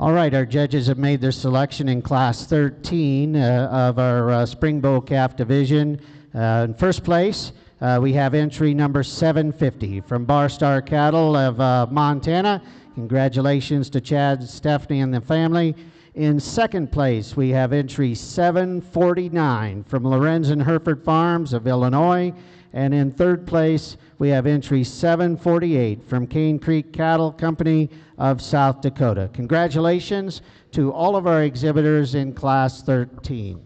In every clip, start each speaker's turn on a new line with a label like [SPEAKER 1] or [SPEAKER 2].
[SPEAKER 1] All right, our judges have made their selection in Class 13 of our Springbow Calf Division. In first place, we have entry number 750 from Barstar Cattle of Montana. Congratulations to Chad, Stephanie, and the family. In second place, we have entry 749 from Lorenzen Hereford Farms of Illinois. And in third place, we have entry 748 from Cane Creek Cattle Company of South Dakota. Congratulations to all of our exhibitors in Class 13.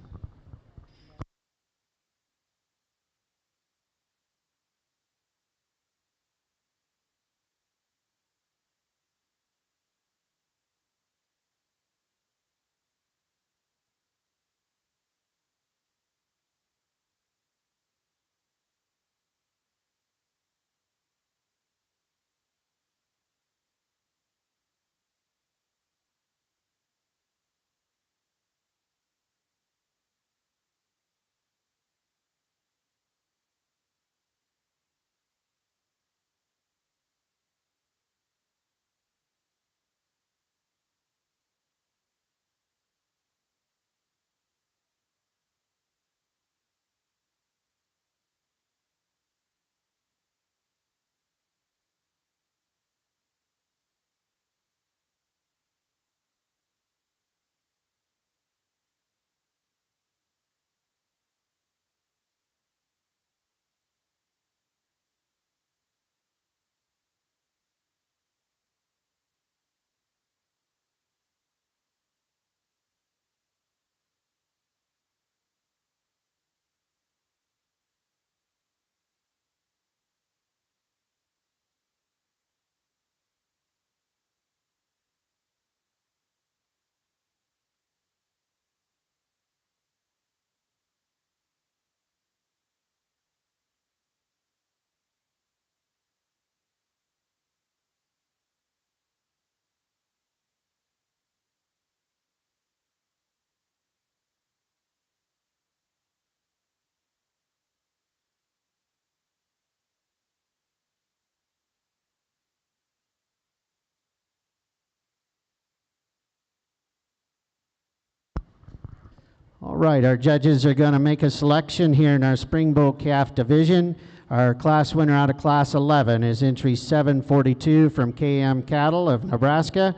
[SPEAKER 1] All right, our judges are going to make a selection here in our Springbow Calf Division. Our class winner out of Class 11 is entry 742 from KM Cattle of Nebraska.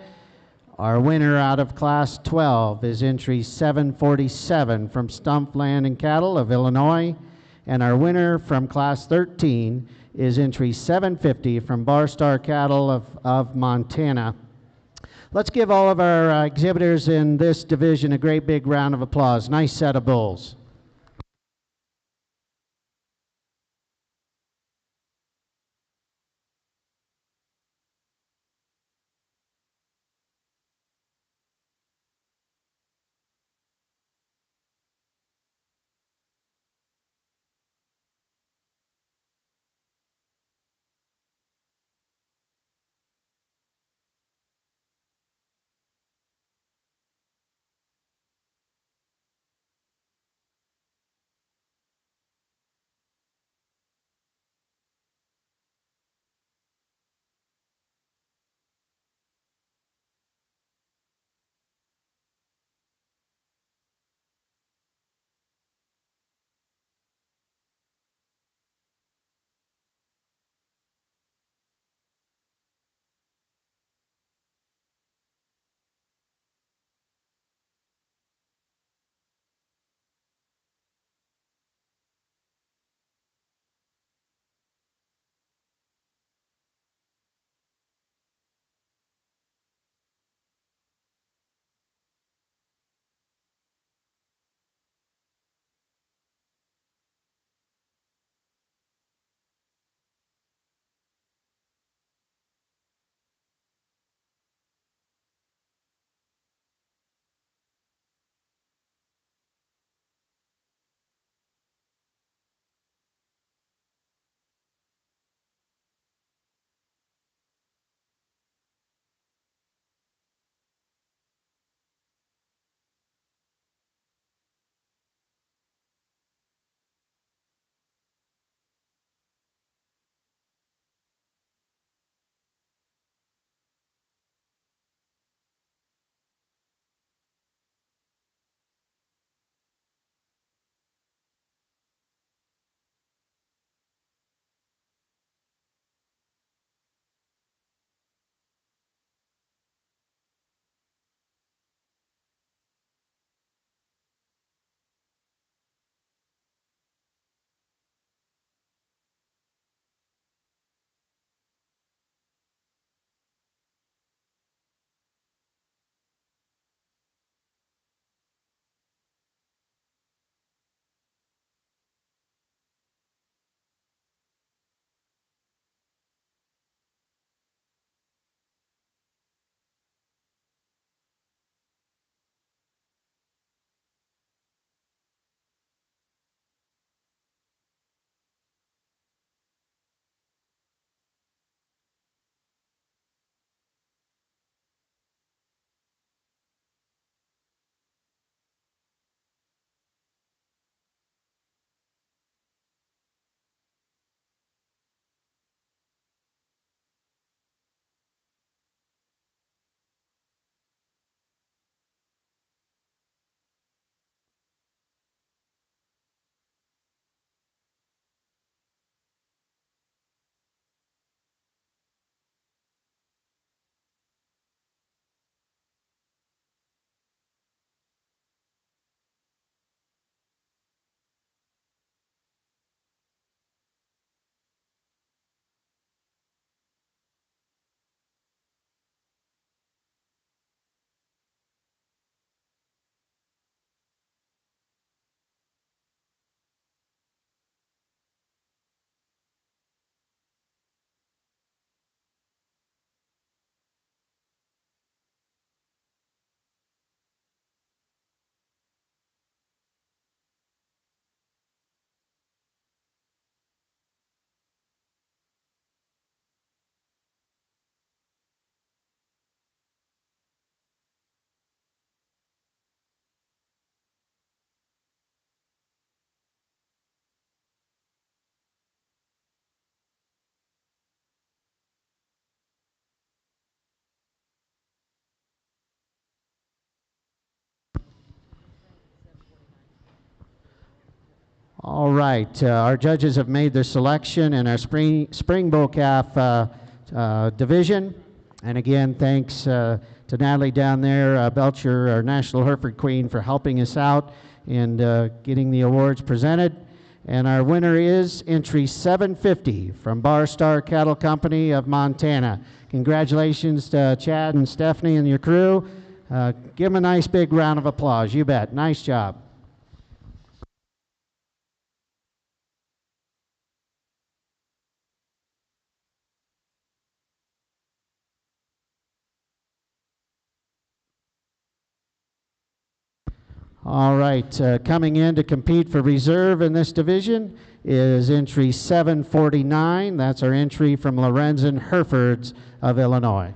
[SPEAKER 1] Our winner out of Class 12 is entry 747 from Stump Land and Cattle of Illinois. And our winner from Class 13 is entry 750 from Barstar Cattle of Montana. Let's give all of our exhibitors in this division a great big round of applause. Nice set of bulls. right, our judges have made their selection in our spring bow calf division. And again, thanks to Natalie down there, Belcher, our National Hereford Queen, for helping us out and getting the awards presented. And our winner is entry 750 from Bar Star Cattle Company of Montana. Congratulations to Chad and Stephanie and your crew. Give them a nice big round of applause. You bet. Nice job. All right, coming in to compete for reserve in this division is entry 749. That's our entry from Lorenzen Herefords of Illinois.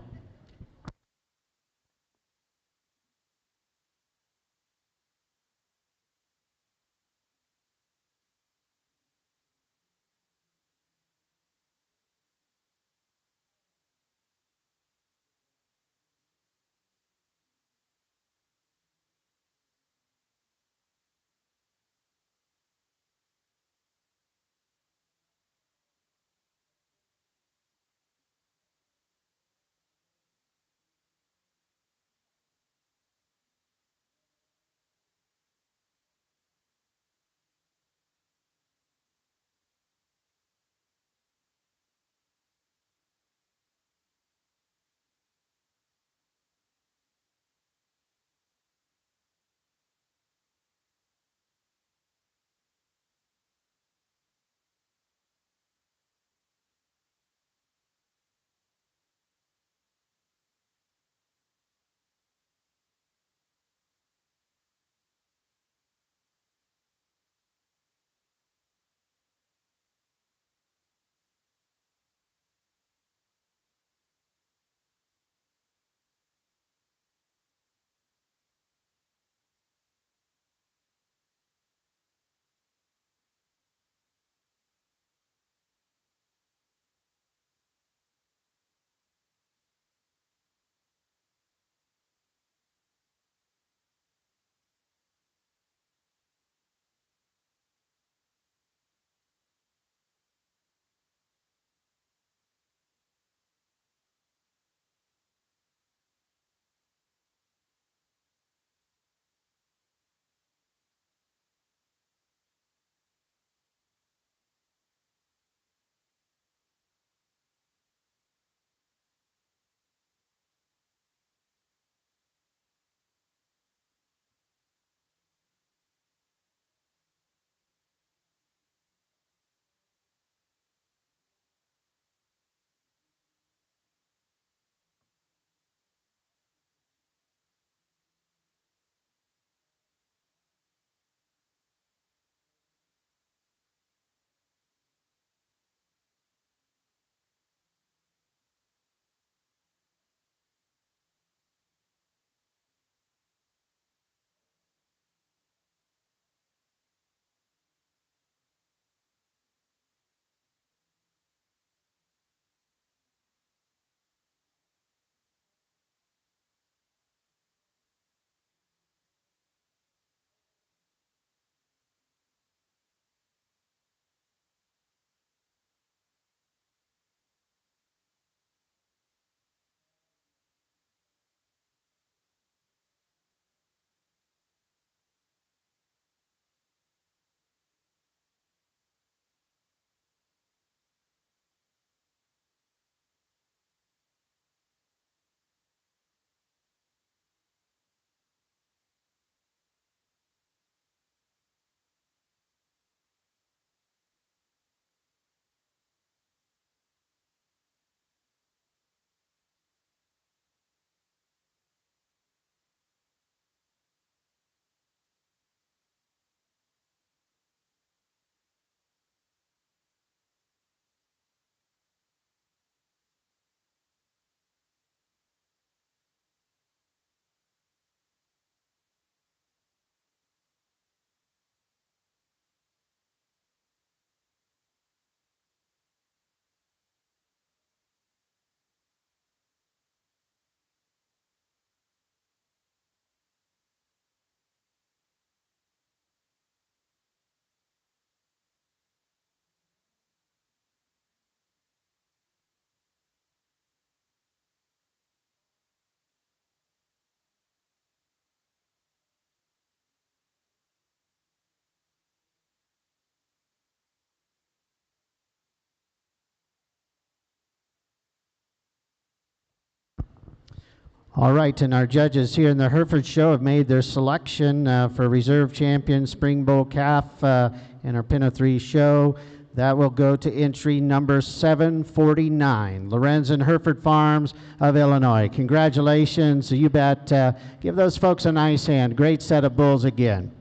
[SPEAKER 1] All right, and our judges here in the Hereford Show have made their selection for Reserve Champion Spring Bowl Calf in our Pin of Three show. That will go to entry number 749, Lorenzen Hereford Farms of Illinois. Congratulations. You bet. Give those folks a nice hand. Great set of bulls again.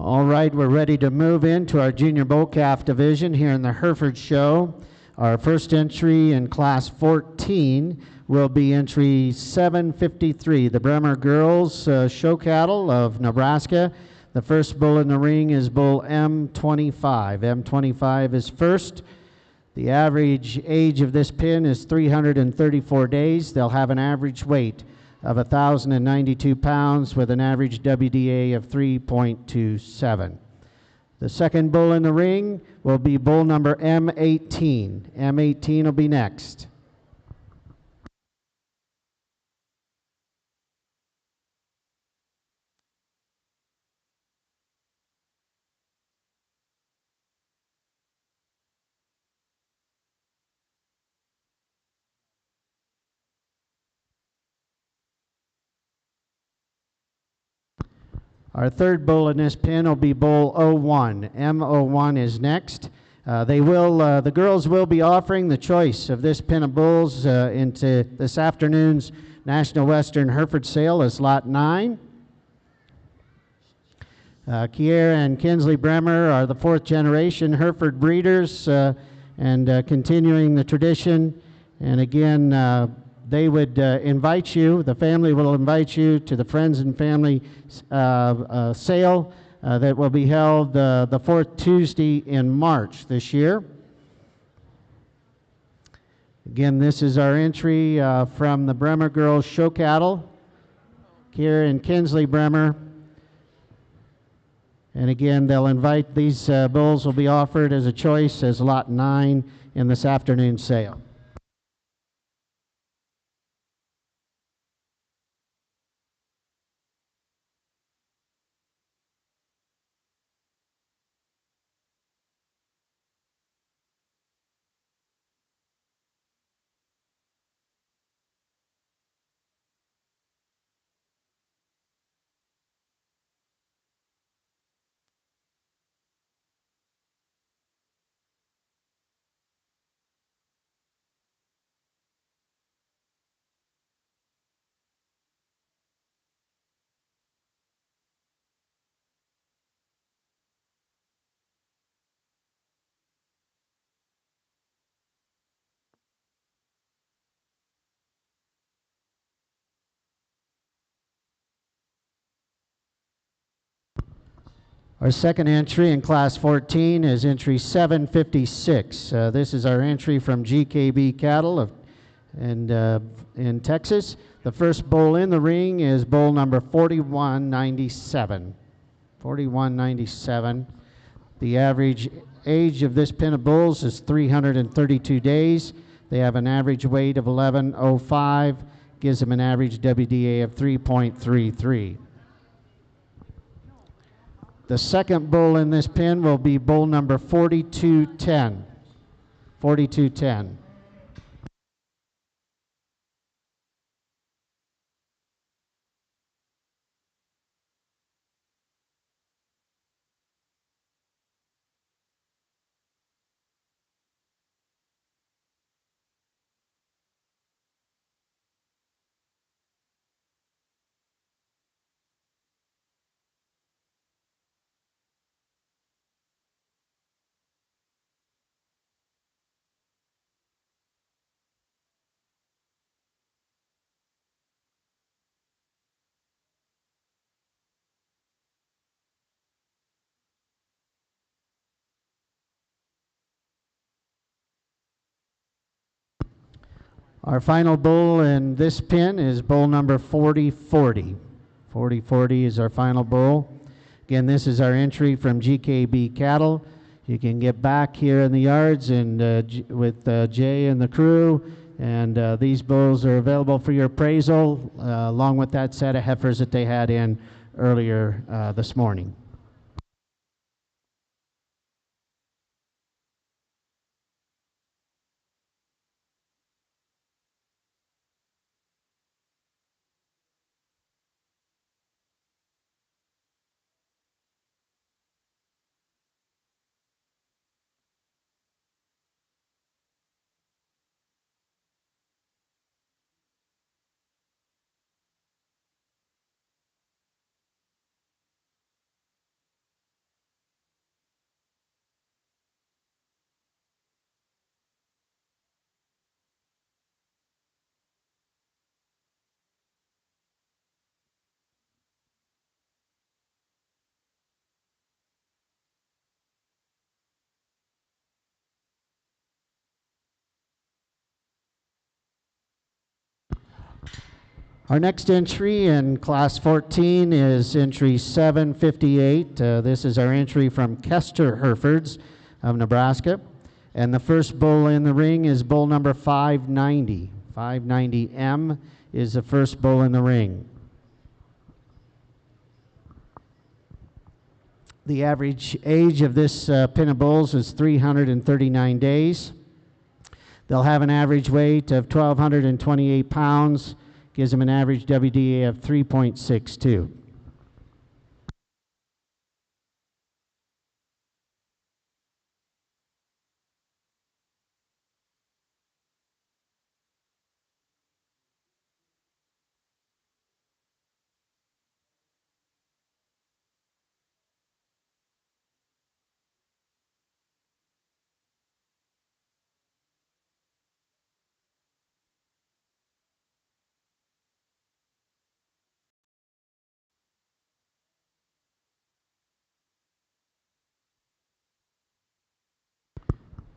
[SPEAKER 1] All right, we're ready to move into our Junior Bull Calf division here in the Hereford Show. Our first entry in Class 14 will be entry 753, the Bremer Girls Show Cattle of Nebraska. The first bull in the ring is bull M25. M25 is first. The average age of this pin is 334 days. They'll have an average weight of 1,092 pounds with an average WDA of 3.27. The second bull in the ring will be bull number M18. M18 will be next. Our third bull in this pin will be bull 01. M01 is next. The girls will be offering the choice of this pin of bulls into this afternoon's National Western Hereford sale as lot 9. Kiera and Kinsley Bremer are the fourth generation Hereford breeders and continuing the tradition. And again, they would invite you, the family will invite you to the Friends and Family sale that will be held the fourth Tuesday in March this year. Again, this is our entry from the Bremer Girls Show Cattle, Kiera and Kinsley Bremer. And again, they'll invite, these bulls will be offered as a choice as lot 9 in this afternoon's sale. Our second entry in Class 14 is entry 756. This is our entry from GKB Cattle in Texas. The first bull in the ring is bull number 4197. 4197. The average age of this pin of bulls is 332 days. They have an average weight of 1105, gives them an average WDA of 3.33. The second bull in this pin will be bull number 4210. 4210. Our final bull in this pin is bull number 4040. 4040 is our final bull. Again, this is our entry from GKB Cattle. You can get back here in the yards and with Jay and the crew, and these bulls are available for your appraisal, along with that set of heifers that they had in earlier this morning. Our next entry in Class 14 is entry 758. This is our entry from Kester Herefords of Nebraska. And the first bull in the ring is bull number 590. 590M is the first bull in the ring. The average age of this pin of bulls is 339 days. They'll have an average weight of 1,228 pounds. Gives them an average WDA of 3.62.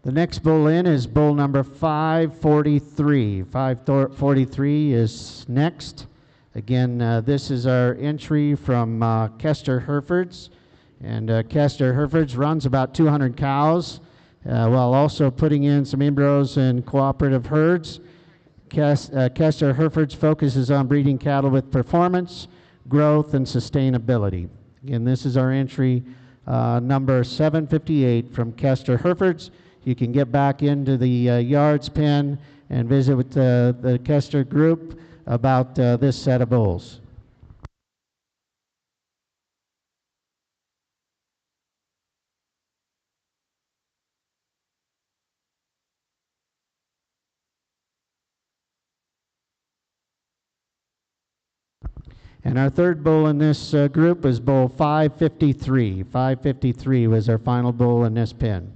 [SPEAKER 1] The next bull in is bull number 543. 543 is next. Again, this is our entry from Kester Herefords. And Kester Herefords runs about 200 cows while also putting in some embryos and cooperative herds. Kester Herefords focuses on breeding cattle with performance, growth, and sustainability. Again, this is our entry number 758 from Kester Herefords. You can get back into the yards pen and visit with the Kester group about this set of bulls. And our third bull in this group is bull 553. 553 was our final bull in this pen.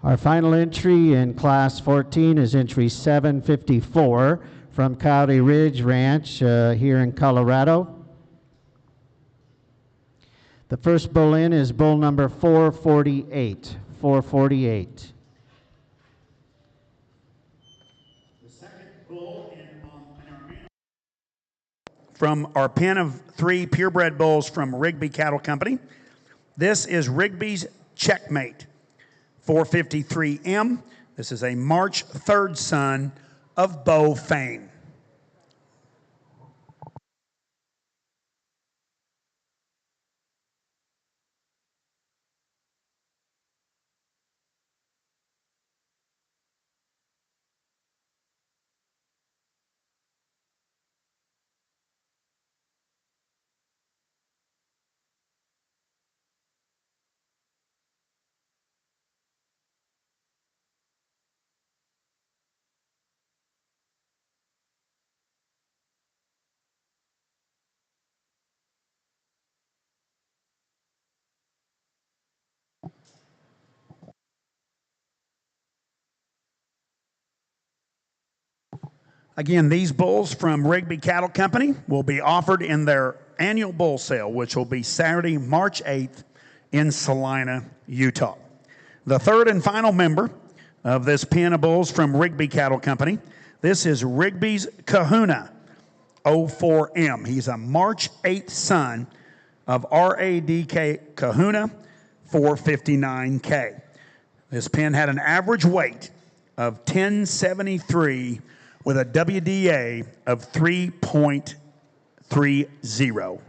[SPEAKER 1] Our final entry in Class 14 is entry 754 from Coyote Ridge Ranch here in Colorado. The first bull in is bull number 448. 448.
[SPEAKER 2] The second bull from our pen of 3 purebred bulls from Rigby Cattle Company. This is Rigby's Checkmate 453M. This is a March 3rd son of Beau fame. Again, these bulls from Rigby Cattle Company will be offered in their annual bull sale, which will be Saturday, March 8th in Salina, Utah. The third and final member of this pen of bulls from Rigby Cattle Company, this is Rigby's Kahuna 04M. He's a March 8th son of RADK Kahuna 459K. This pen had an average weight of 1073 with a WDA of 3.30.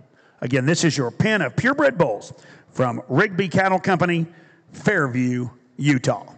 [SPEAKER 2] Again, this is your pen of purebred bulls from Rigby Cattle Company, Fairview, Utah.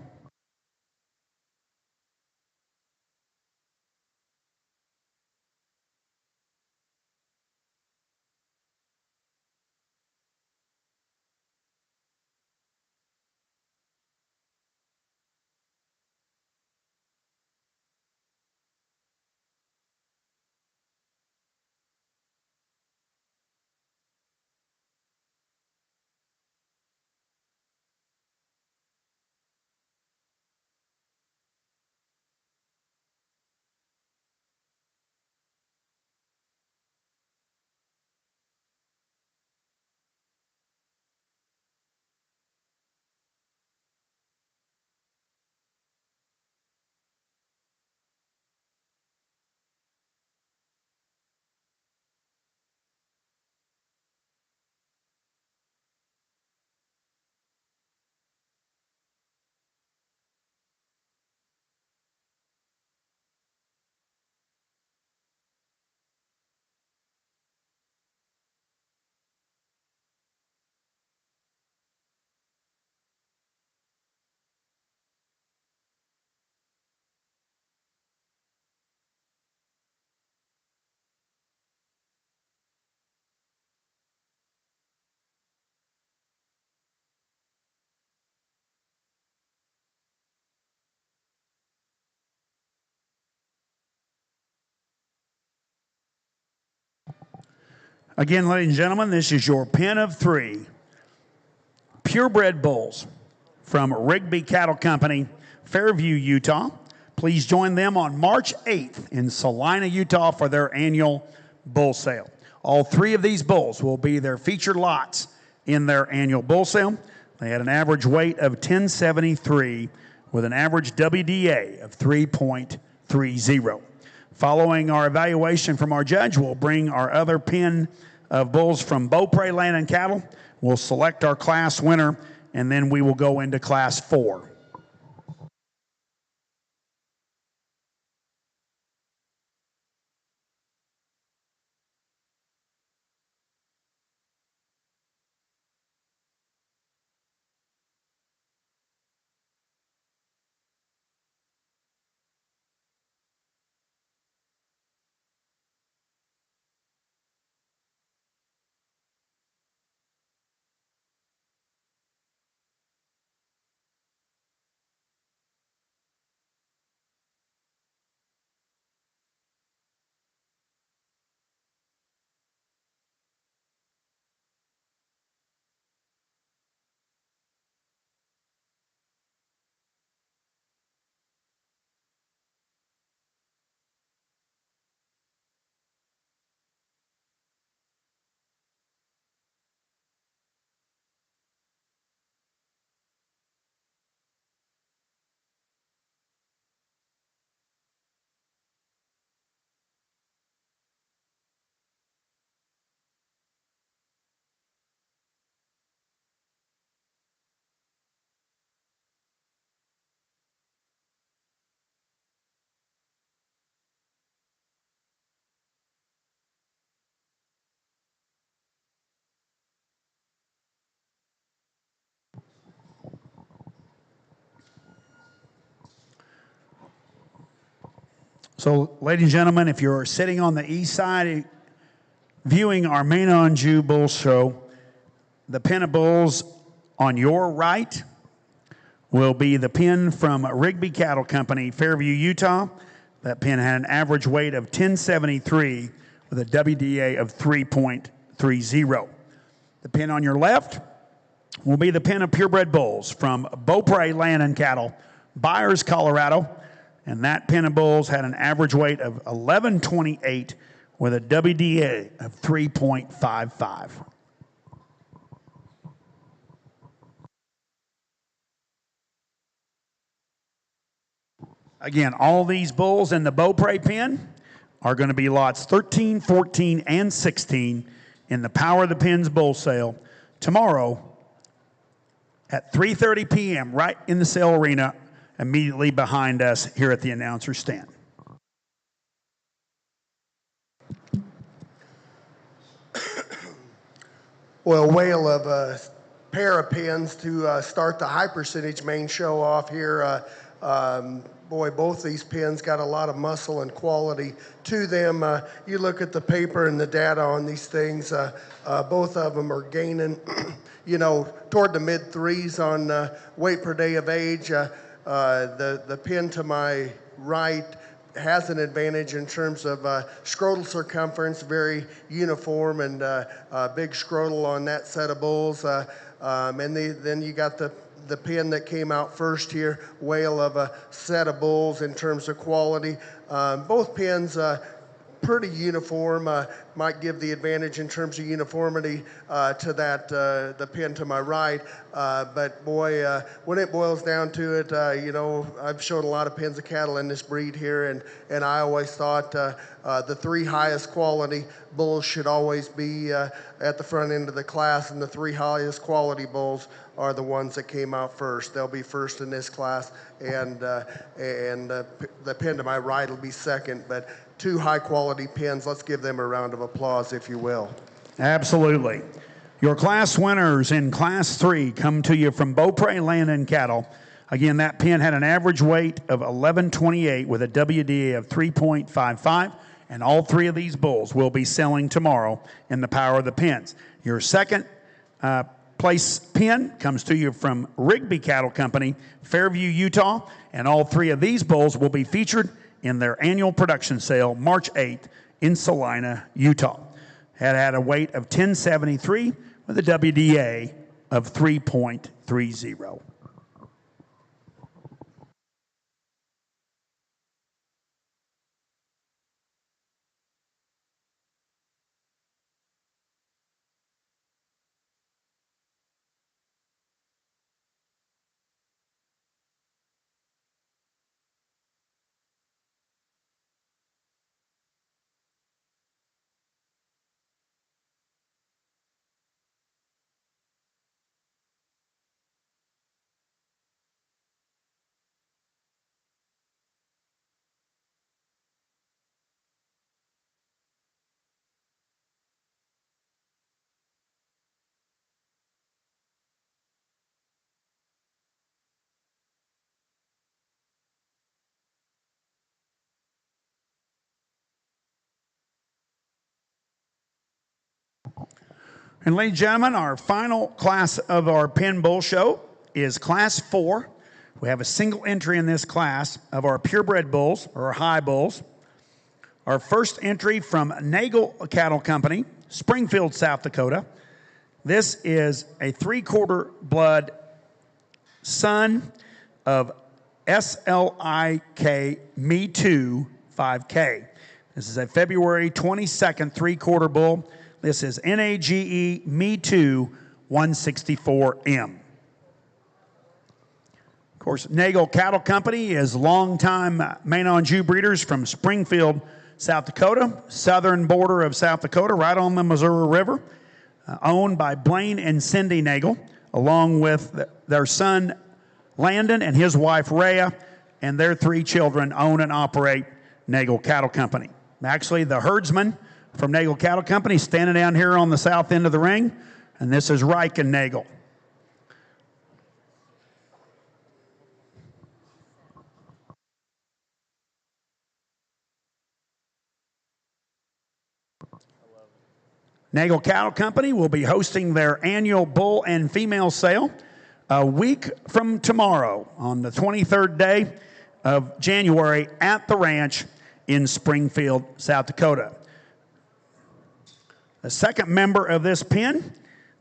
[SPEAKER 2] Again, ladies and gentlemen, this is your pen of 3 purebred bulls from Rigby Cattle Company, Fairview, Utah. Please join them on March 8th in Salina, Utah for their annual bull sale. All 3 of these bulls will be their featured lots in their annual bull sale. They had an average weight of 1073 with an average WDA of 3.30. Following our evaluation from our judge, we'll bring our other pen of bulls from Beaupre Land and Cattle. We'll select our class winner, and then we will go into Class 4. So, ladies and gentlemen, if you're sitting on the east side viewing our Maine-Anjou Bull Show, the pen of bulls on your right will be the pen from Rigby Cattle Company, Fairview, Utah. That pen had an average weight of 1073 with a WDA of 3.30. The pen on your left will be the pen of purebred bulls from Beaupre Land and Cattle, Byers, Colorado. And that pen of bulls had an average weight of 1128 with a WDA of 3.55. Again, all these bulls in the Beaupre pen are going to be lots 13, 14, and 16 in the Power of the Pens bull sale tomorrow at 3:30 p.m. right in the sale arena immediately behind us here at the announcer stand.
[SPEAKER 3] Well, whale of a pair of pins to start the high percentage main show off here. Boy, both these pins got a lot of muscle and quality to them. You look at the paper and the data on these things, both of them are gaining, toward the mid threes on weight per day of age. The pin to my right has an advantage in terms of scrotal circumference, very uniform and big scrotal on that set of bulls. Then you got the pin that came out first here, whale of a set of bulls in terms of quality. Both pins pretty uniform, might give the advantage in terms of uniformity to that the pin to my right. But boy, when it boils down to it, I've shown a lot of pins of cattle in this breed here, and I always thought the three highest quality bulls should always be at the front end of the class, and the three highest quality bulls are the ones that came out first. They'll be first in this class, and the pin to my right will be second. But two high-quality pins. Let's give them a round of applause, if you will.
[SPEAKER 2] Absolutely. Your class winners in Class 3 come to you from Beaupre Land and Cattle. Again, that pin had an average weight of 1128 with a WDA of 3.55, and all three of these bulls will be selling tomorrow in the Power of the Pens. Your second place pin comes to you from Rigby Cattle Company, Fairview, Utah, and all three of these bulls will be featured in their annual production sale March 8th in Salina, Utah. Had a weight of 1073 with a WDA of 3.30. And ladies and gentlemen, our final class of our Pen Bull Show is Class 4. We have a single entry in this class of our purebred bulls, or our high bulls. Our first entry from Nagel Cattle Company, Springfield, South Dakota. This is a 3/4 blood son of SLIK Me Too 5K. This is a February 22nd 3/4 bull. This is NAGE Me Too 164M. Of course, Nagel Cattle Company is longtime Maine-Anjou breeders from Springfield, South Dakota, southern border of South Dakota, right on the Missouri River, owned by Blaine and Cindy Nagel, along with their son Landon and his wife Rhea, and their three children own and operate Nagel Cattle Company. Actually, the herdsman from Nagel Cattle Company standing down here on the south end of the ring, and this is Riken Nagel. Nagel Cattle Company will be hosting their annual bull and female sale a week from tomorrow on the 23rd day of January at the ranch in Springfield, South Dakota. The second member of this pen,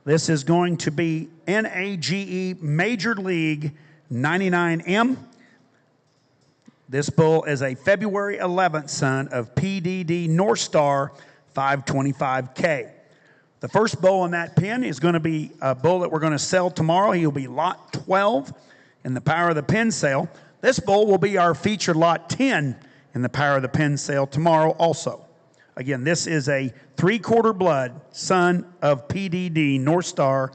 [SPEAKER 2] this is going to be NAGE Major League 99M. This bull is a February 11th son of PDD North Star 525K. The first bull in that pen is going to be a bull that we're going to sell tomorrow. He'll be lot 12 in the Power of the Pen sale. This bull will be our featured lot 10 in the Power of the Pen sale tomorrow also. Again, this is a 3/4 blood son of PDD North Star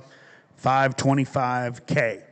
[SPEAKER 2] 525K.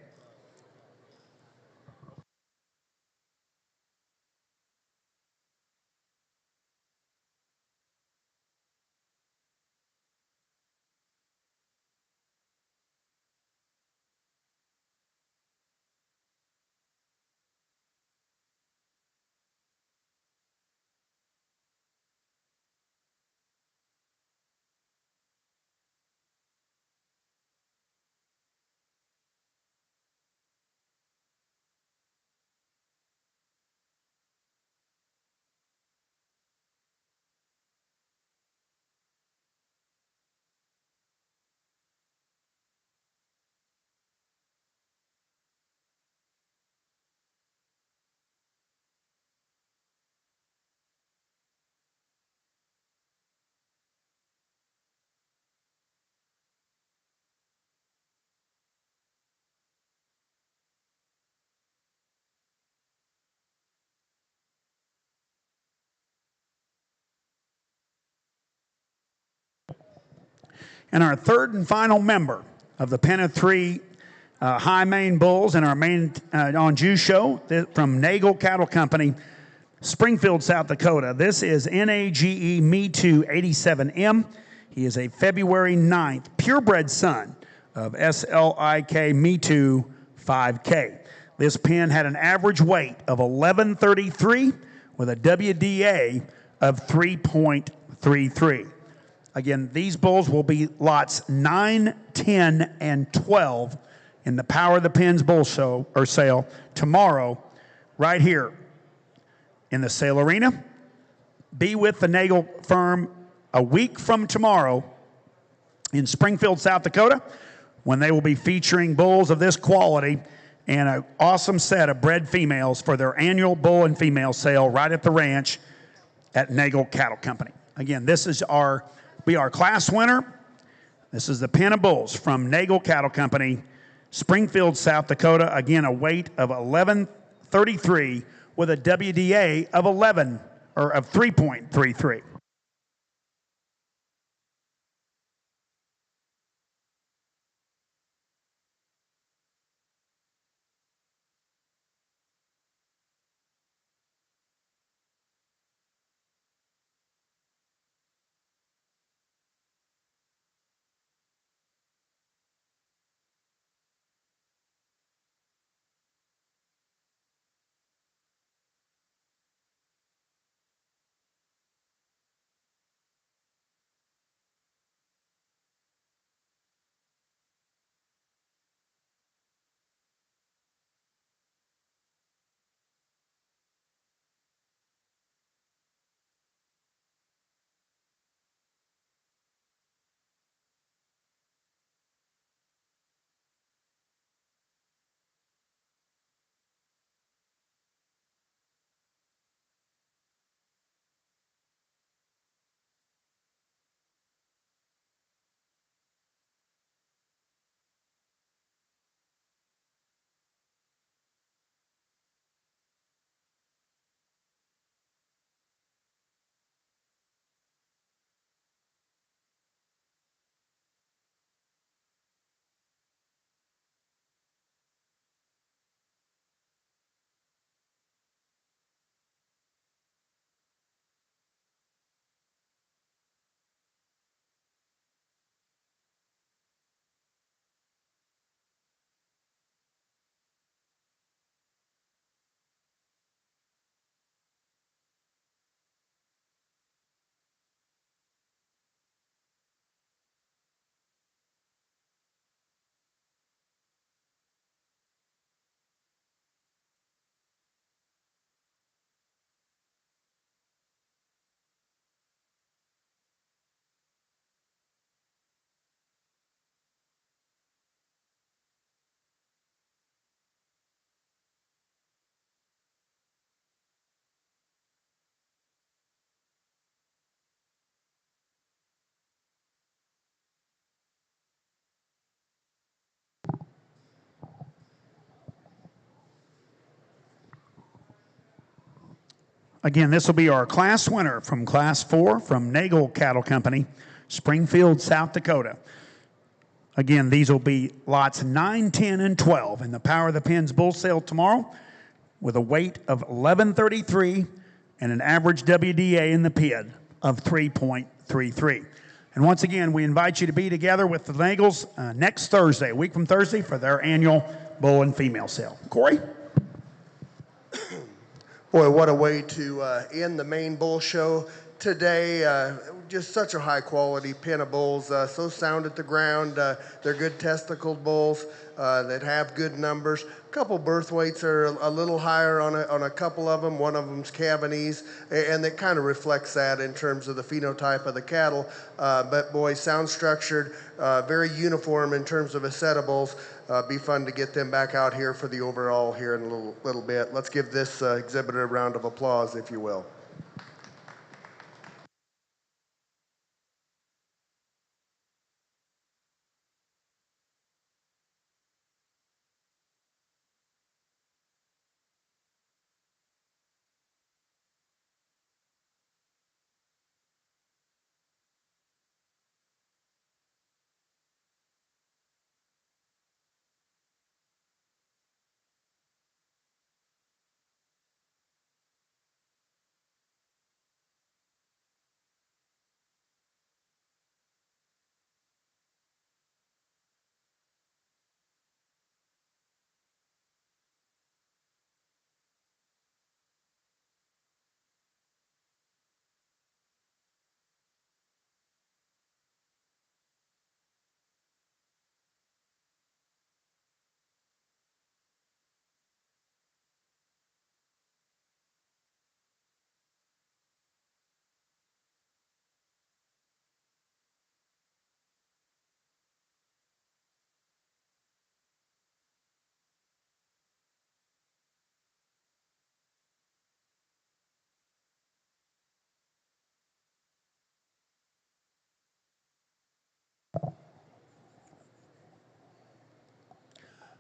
[SPEAKER 2] And our third and final member of the Pen of Three High Maine Bulls in our Maine-Anjou show from Nagel Cattle Company, Springfield, South Dakota. This is NAGE Me Too 87M. He is a February 9th purebred son of SLIK Me Too 5K. This pen had an average weight of 1133 with a WDA of 3.33. Again, these bulls will be lots 9, 10, and 12 in the Power of the Pens bull show or sale tomorrow, right here in the sale arena. Be with the Nagel firm a week from tomorrow in Springfield, South Dakota, when they will be featuring bulls of this quality and an awesome set of bred females for their annual bull and female sale right at the ranch at Nagel Cattle Company. Again, this is our class winner. This is the Pen of Bulls from Nagel Cattle Company, Springfield, South Dakota. Again, a weight of 1133 with a WDA of 3.33. Again, this will be our class winner from Class 4 from Nagel Cattle Company, Springfield, South Dakota. Again, these will be lots 9, 10, and 12 in the Power of the Pens bull sale tomorrow with a weight of 1133 and an average WDA in the PID of 3.33. And once again, we invite you to be together with the Nagels next Thursday, a week from Thursday, for their annual bull and female sale. Corey?
[SPEAKER 3] Boy, what a way to end the Maine Bull Show today. Just such a high quality pen of bulls, so sound at the ground. They're good testicled bulls that have good numbers. A couple birth weights are a little higher on a couple of them. One of them's Cavanese, and that kind of reflects that in terms of the phenotype of the cattle. But boy, sound structured, very uniform in terms of a set of bulls. Be fun to get them back out here for the overall here in a little bit. Let's give this exhibitor a round of applause, if you will.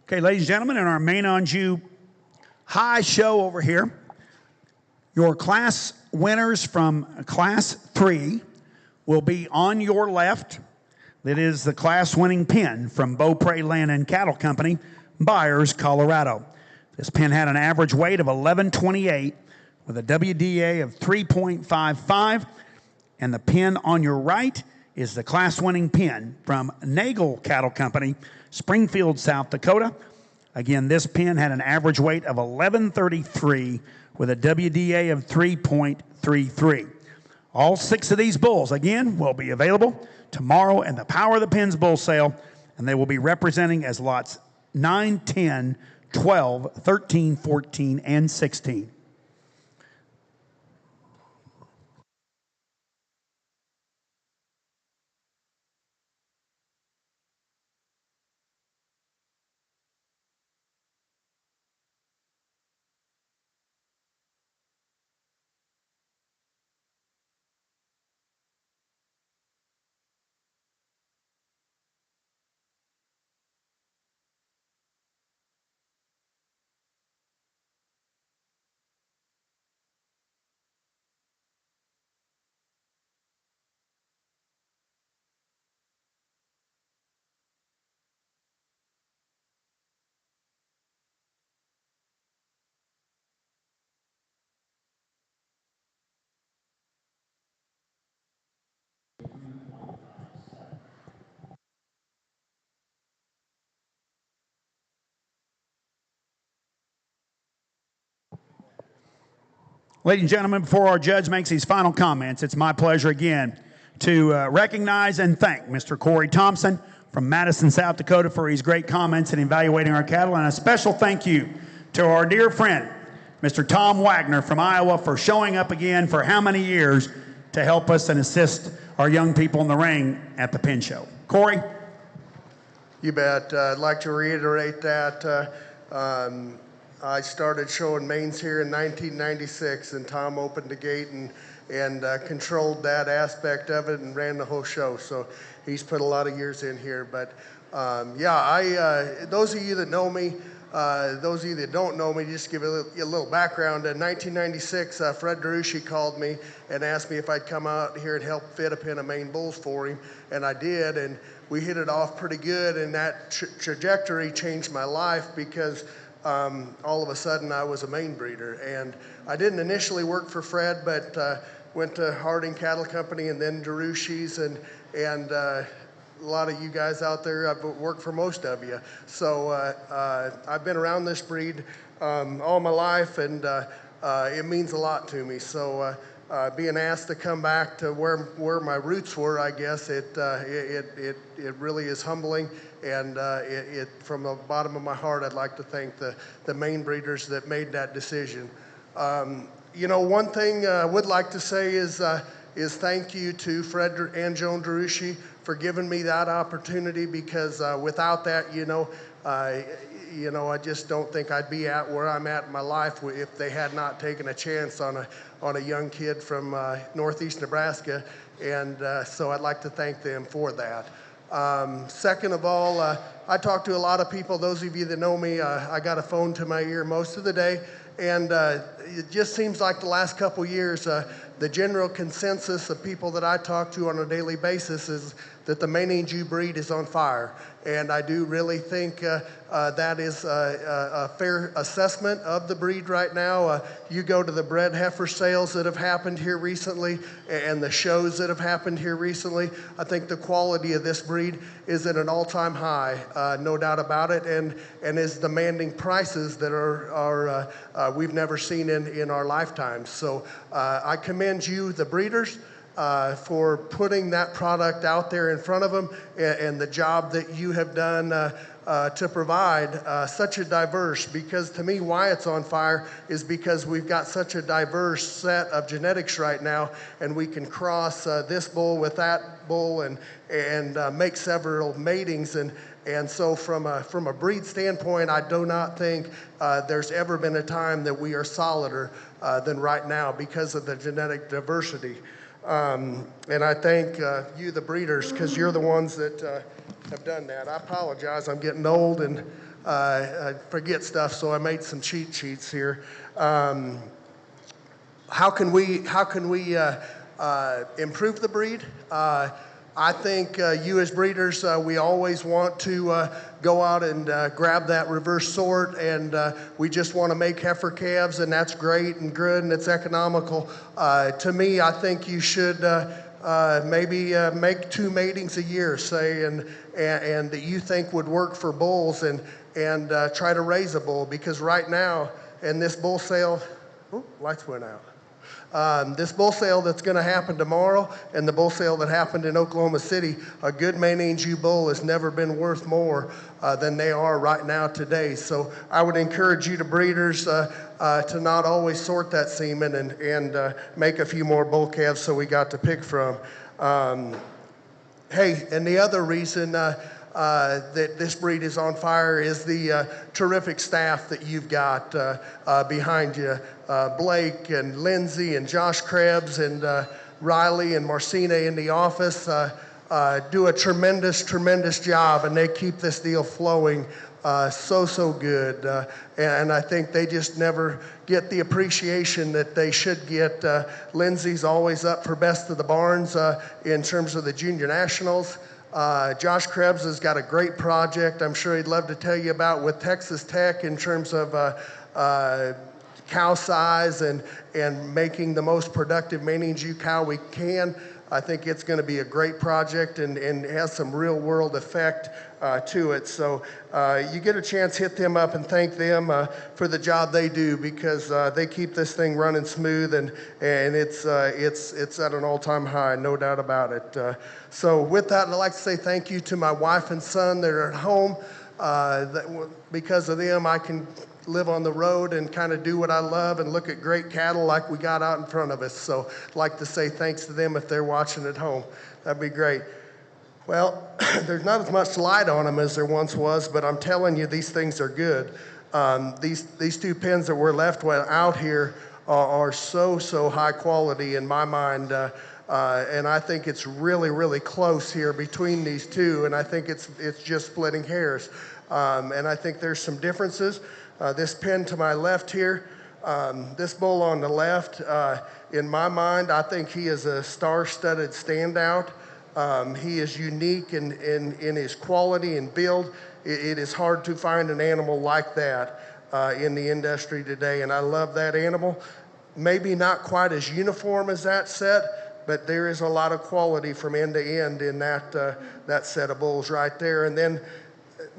[SPEAKER 2] Okay, ladies and gentlemen, in our Maine-Anjou high show over here, your class winners from Class 3 will be on your left. That is the class winning pen from Beaupre Land and Cattle Company, Byers, Colorado. This pen had an average weight of 1128 with a WDA of 3.55, and the pen on your right is the class winning pen from Nagel Cattle Company, Springfield, South Dakota. Again, this pen had an average weight of 1133 with a WDA of 3.33. All 6 of these bulls, again, will be available tomorrow in the Power of the Pens bull sale, and they will be representing as lots 9, 10, 12, 13, 14, and 16. Ladies and gentlemen, before our judge makes his final comments, it's my pleasure again to recognize and thank Mr. Corey Thompson from Madison, South Dakota for his great comments in evaluating our cattle, and a special thank you to our dear friend, Mr. Tom Wagner from Iowa, for showing up again for how many years to help us and assist our young people in the ring at the Pen Show. Corey?
[SPEAKER 3] You bet. I'd like to reiterate that. I started showing mains here in 1996, and Tom opened the gate and controlled that aspect of it and ran the whole show. So he's put a lot of years in here. But yeah, those of you that know me, those of you that don't know me, just to give you a little background. In 1996, Fred Derucci called me and asked me if I'd come out here and help fit a pen of Maine bulls for him, and I did, and we hit it off pretty good, and that trajectory changed my life because all of a sudden I was a Maine breeder. And I didn't initially work for Fred, but went to Harding Cattle Company and then Derucci's, and a lot of you guys out there, I've worked for most of you. So I've been around this breed all my life, and it means a lot to me. So being asked to come back to where my roots were, I guess it really is humbling. And from the bottom of my heart, I'd like to thank the Maine breeders that made that decision. One thing I would like to say is thank you to Fred and Joan Derucci for giving me that opportunity, because without that, I just don't think I'd be at where I'm at in my life if they had not taken a chance on a young kid from northeast Nebraska, and so I'd like to thank them for that. Second of all, I talk to a lot of people. Those of you that know me, I got a phone to my ear most of the day, and it just seems like the last couple years, the general consensus of people that I talk to on a daily basis is that the Maine-Anjou breed is on fire. And I do really think that is a fair assessment of the breed right now. You go to the bred heifer sales that have happened here recently and the shows that have happened here recently, I think the quality of this breed is at an all-time high, no doubt about it, and is demanding prices that are we've never seen in our lifetimes. So I commend you, the breeders, for putting that product out there in front of them, and the job that you have done to provide such a diverse, because to me why it's on fire is because we've got such a diverse set of genetics right now, and we can cross this bull with that bull and make several matings, and so from a breed standpoint, I do not think there's ever been a time that we are solider than right now because of the genetic diversity. And I thank you, the breeders, because you're the ones that have done that. I apologize. I'm getting old and I forget stuff, so I made some cheat sheets here. How can we improve the breed? I think you as breeders, we always want to go out and grab that reverse sort, and we just want to make heifer calves, and that's great and good and it's economical. To me, I think you should maybe make 2 matings a year, say, and that you think would work for bulls, and try to raise a bull, because right now in this bull sale, lights went out. This bull sale that's going to happen tomorrow and the bull sale that happened in Oklahoma City, a good Maine-Anjou bull has never been worth more than they are right now today. So I would encourage you to breeders to not always sort that semen and make a few more bull calves so we got to pick from. Hey, and the other reason that this breed is on fire is the terrific staff that you've got behind you. Blake and Lindsay and Josh Krebs and Riley and Marcina in the office do a tremendous job, and they keep this deal flowing so good. And I think they just never get the appreciation that they should get. Lindsay's always up for best of the barns in terms of the junior nationals. Josh Krebs has got a great project I'm sure he'd love to tell you about with Texas Tech in terms of cow size and making the most productive Maine-Anjou cow we can. I think it's going to be a great project and has some real world effect to it. So you get a chance, hit them up and thank them for the job they do, because they keep this thing running smooth, and it's at an all-time high, no doubt about it. So with that, I'd like to say thank you to my wife and son that are at home. Because of them, I can live on the road and kind of do what I love and look at great cattle like we got out in front of us. So I'd like to say thanks to them if they're watching at home. That'd be great. Well, there's not as much light on them as there once was, but I'm telling you, these things are good. These 2 pens that we're left with out here are so high quality in my mind. And I think it's really, really close here between these two, and I think it's just splitting hairs. And I think there's some differences. This pen to my left here, this bull on the left, in my mind, I think he is a star-studded standout. He is unique in his quality and build. It is hard to find an animal like that in the industry today, and I love that animal. Maybe not quite as uniform as that set, but there is a lot of quality from end to end in that set of bulls right there. And then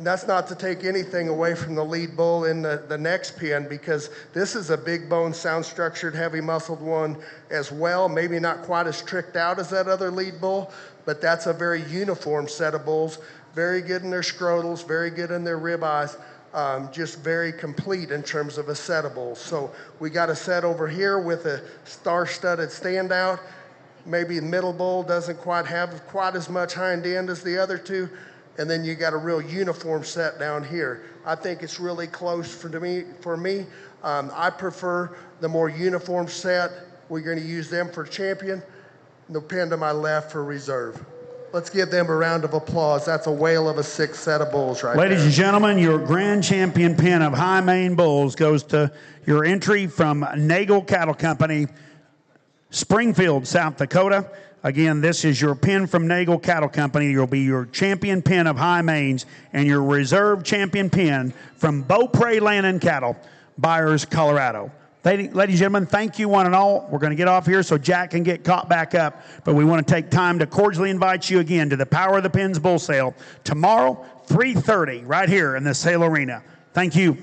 [SPEAKER 3] that's not to take anything away from the lead bull in the next pen, because this is a big bone, sound structured, heavy muscled one as well. Maybe not quite as tricked out as that other lead bull, but that's a very uniform set of bulls. Very good in their scrotals, very good in their ribeyes. Just very complete in terms of a set of bulls. So we got a set over here with a star-studded standout. Maybe the middle bull doesn't quite have quite as much hind end as the other two. And then you got a real uniform set down here. I think it's really close for me. I prefer the more uniform set. We're going to use them for champion. The pen to my left for reserve. Let's give them a round of applause. That's a whale of a 6 set of bulls right
[SPEAKER 2] Ladies
[SPEAKER 3] there.
[SPEAKER 2] and gentlemen, your grand champion pen of high Maine bulls goes to your entry from Nagel Cattle Company, Springfield, South Dakota. Again, this is your pen from Nagel Cattle Company. You'll be your champion pen of high Maines and your reserve champion pen from Beaupre Land and Cattle, Byers, Colorado. Ladies and gentlemen, thank you one and all. We're going to get off here so Jack can get caught back up, but we want to take time to cordially invite you again to the Power of the Pens Bull Sale tomorrow, 3:30, right here in the Sale Arena. Thank you.